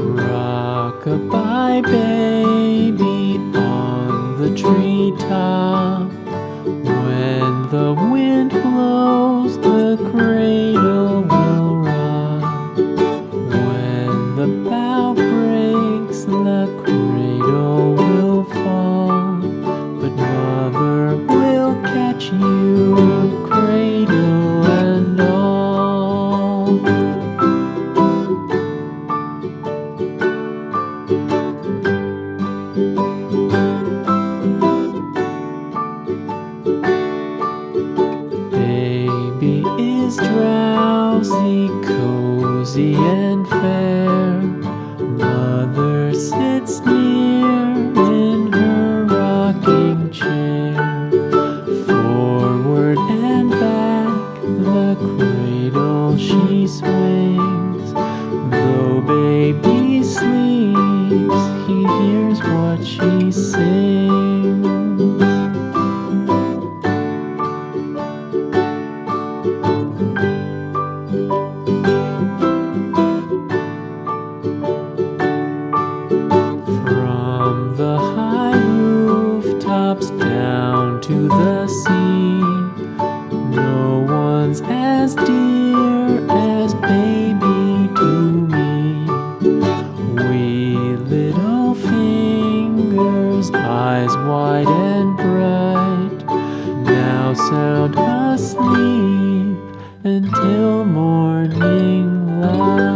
Rock-a-bye baby on the treetop. When the wind blows, the cradle will rock. When the bough breaks, the cradle will fall. But mother will catch you, cradle and all. Baby is drowsy, cozy and fair. Mother sits near in her rocking chair. Forward and back, the cradle she swings. Though baby sleeps, he hears what she sings. From the high rooftops down to the sea, no one's as dear as baby to me. Wee little fingers, eyes wide and bright, now sound asleep until morning light.